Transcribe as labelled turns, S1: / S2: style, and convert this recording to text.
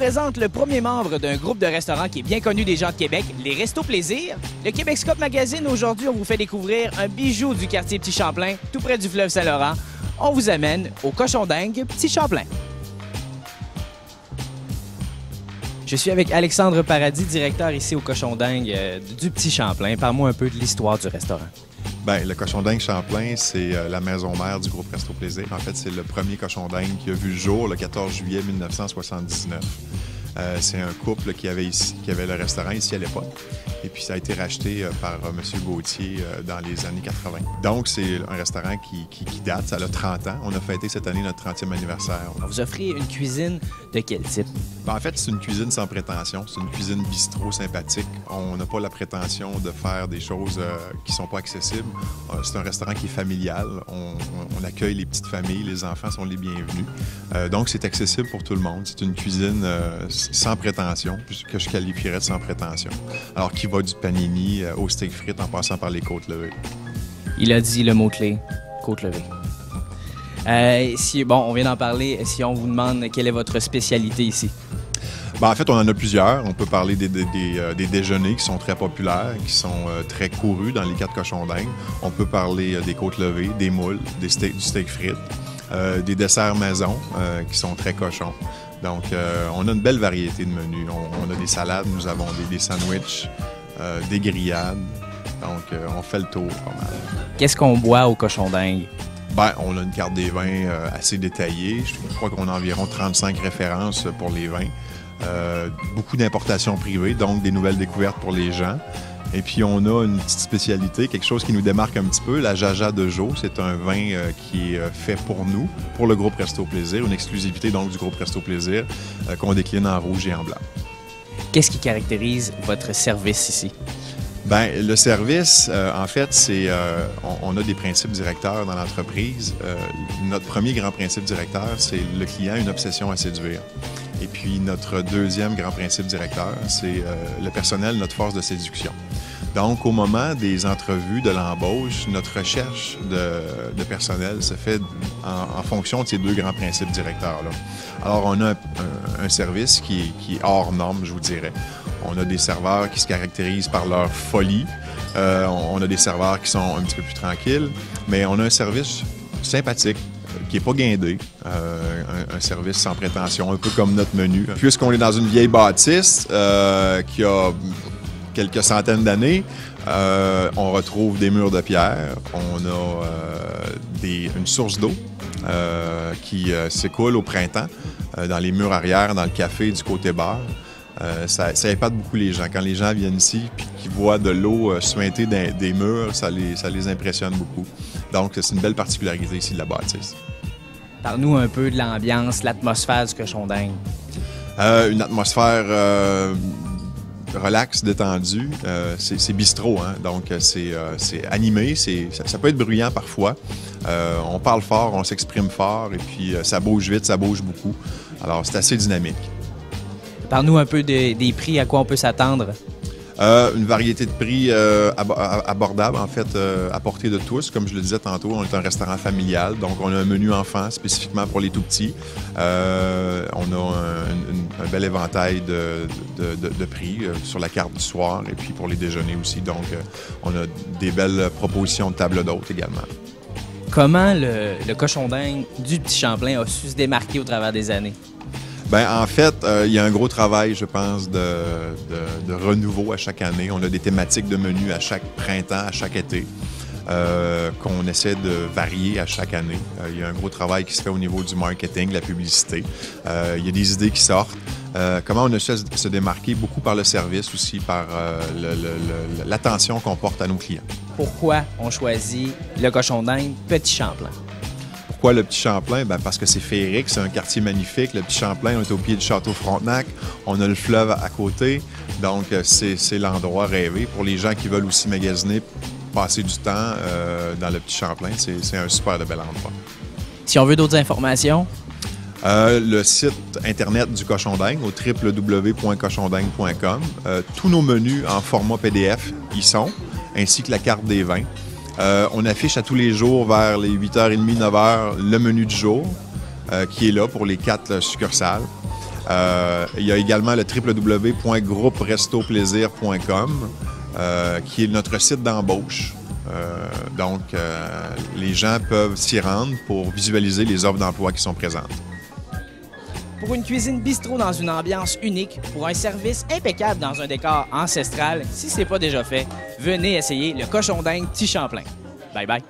S1: présente le premier membre d'un groupe de restaurants qui est bien connu des gens de Québec, les Restos Plaisir. Le Québec-Scope Magazine, aujourd'hui, on vous fait découvrir un bijou du quartier Petit Champlain, tout près du fleuve Saint-Laurent. On vous amène au Cochon Dingue Petit Champlain. Je suis avec Alexandre Paradis, directeur ici au Cochon Dingue du Petit Champlain. Parle-moi un peu de l'histoire du restaurant.
S2: Bien, le Cochon Dingue Champlain, c'est la maison mère du groupe Resto Plaisir. En fait, c'est le premier cochon dingue qui a vu le jour le 14 juillet 1979. C'est un couple qui avait le restaurant ici à l'époque. Et puis, ça a été racheté par M. Gauthier dans les années 80. Donc, c'est un restaurant qui date, ça a 30 ans. On a fêté cette année notre 30e anniversaire.
S1: Vous offrez une cuisine de quel type?
S2: Ben, en fait, c'est une cuisine sans prétention. C'est une cuisine bistrot sympathique. On n'a pas la prétention de faire des choses qui ne sont pas accessibles. C'est un restaurant qui est familial. On accueille les petites familles, les enfants sont les bienvenus. Donc, c'est accessible pour tout le monde. C'est une cuisine sans prétention, que je qualifierais de sans prétention. Alors, qui va du panini au steak frites en passant par les côtes levées.
S1: Il a dit le mot-clé, côte levée. On vient d'en parler. Si on vous demande quelle est votre spécialité ici?
S2: Ben, en fait, on en a plusieurs. On peut parler des déjeuners qui sont très populaires, qui sont très courus dans les 4 cochons dingues. On peut parler des côtes levées, des moules, du steak frites, des desserts maison qui sont très cochons. Donc, on a une belle variété de menus. On a des salades, nous avons des sandwichs, des grillades. Donc, on fait le tour pas mal.
S1: Qu'est-ce qu'on boit au Cochon Dingue?
S2: Ben, on a une carte des vins assez détaillée. Je crois qu'on a environ 35 références pour les vins. Beaucoup d'importations privées, donc des nouvelles découvertes pour les gens. Et puis, on a une petite spécialité, quelque chose qui nous démarque un petit peu, la Jaja de Jo. C'est un vin qui est fait pour nous, pour le groupe Resto Plaisir, une exclusivité donc du groupe Resto Plaisir qu'on décline en rouge et en blanc.
S1: Qu'est-ce qui caractérise votre service ici?
S2: Bien, le service, en fait, c'est on a des principes directeurs dans l'entreprise. Notre premier grand principe directeur, c'est le client, une obsession à séduire. Et puis, notre deuxième grand principe directeur, c'est le personnel, notre force de séduction. Donc, au moment des entrevues, de l'embauche, notre recherche de personnel se fait en fonction de ces 2 grands principes directeurs-là. Alors, on a un service qui est hors norme, je vous dirais. On a des serveurs qui se caractérisent par leur folie. On a des serveurs qui sont un petit peu plus tranquilles. Mais on a un service sympathique, qui n'est pas guindé, un service sans prétention, un peu comme notre menu. Puisqu'on est dans une vieille bâtisse qui a quelques centaines d'années, on retrouve des murs de pierre, on a une source d'eau qui s'écoule au printemps dans les murs arrière, dans le café du côté bar. Ça épate beaucoup les gens. Quand les gens viennent ici et qu'ils voient de l'eau suinter des murs, ça les impressionne beaucoup. Donc, c'est une belle particularité ici de la bâtisse.
S1: Parle-nous un peu de l'ambiance, l'atmosphère du Cochon Dingue.
S2: Une atmosphère relax, détendue. C'est bistrot, hein? Donc c'est animé. Ça peut être bruyant parfois. On parle fort, on s'exprime fort, et puis ça bouge vite, ça bouge beaucoup. Alors, c'est assez dynamique.
S1: Parle-nous un peu des prix, à quoi on peut s'attendre.
S2: Une variété de prix abordables, en fait, à portée de tous. Comme je le disais tantôt, on est un restaurant familial, donc on a un menu enfant spécifiquement pour les tout-petits. On a un bel éventail de prix sur la carte du soir et puis pour les déjeuners aussi. Donc, on a des belles propositions de table d'hôtes également.
S1: Comment le Cochon Dingue du Petit Champlain a su se démarquer au travers des années?
S2: Bien, en fait, il y a un gros travail, je pense, de renouveau à chaque année. On a des thématiques de menu à chaque printemps, à chaque été, qu'on essaie de varier à chaque année. Il y a un gros travail qui se fait au niveau du marketing, la publicité. Il y a des idées qui sortent. Comment on essaie de se démarquer? Beaucoup par le service aussi, par l'attention qu'on porte à nos clients.
S1: Pourquoi on choisit le Cochon Dingue Petit Champlain?
S2: Pourquoi le Petit Champlain? Bien, parce que c'est féerique, c'est un quartier magnifique. Le Petit Champlain, on est au pied du Château Frontenac. On a le fleuve à côté. Donc, c'est l'endroit rêvé. Pour les gens qui veulent aussi magasiner, passer du temps dans le Petit Champlain, c'est un super de bel endroit.
S1: Si on veut d'autres informations?
S2: Le site Internet du Cochon Dingue au www.cochondingue.com. Tous nos menus en format PDF y sont, ainsi que la carte des vins. On affiche à tous les jours vers les 8h30, 9h le menu du jour qui est là pour les 4 succursales. Il y a également le www.grouperestoplaisir.com qui est notre site d'embauche. Donc, les gens peuvent s'y rendre pour visualiser les offres d'emploi qui sont présentes.
S1: Pour une cuisine bistrot dans une ambiance unique, pour un service impeccable dans un décor ancestral, si ce n'est pas déjà fait, venez essayer le cochon d'Inde Petit Champlain. Bye bye!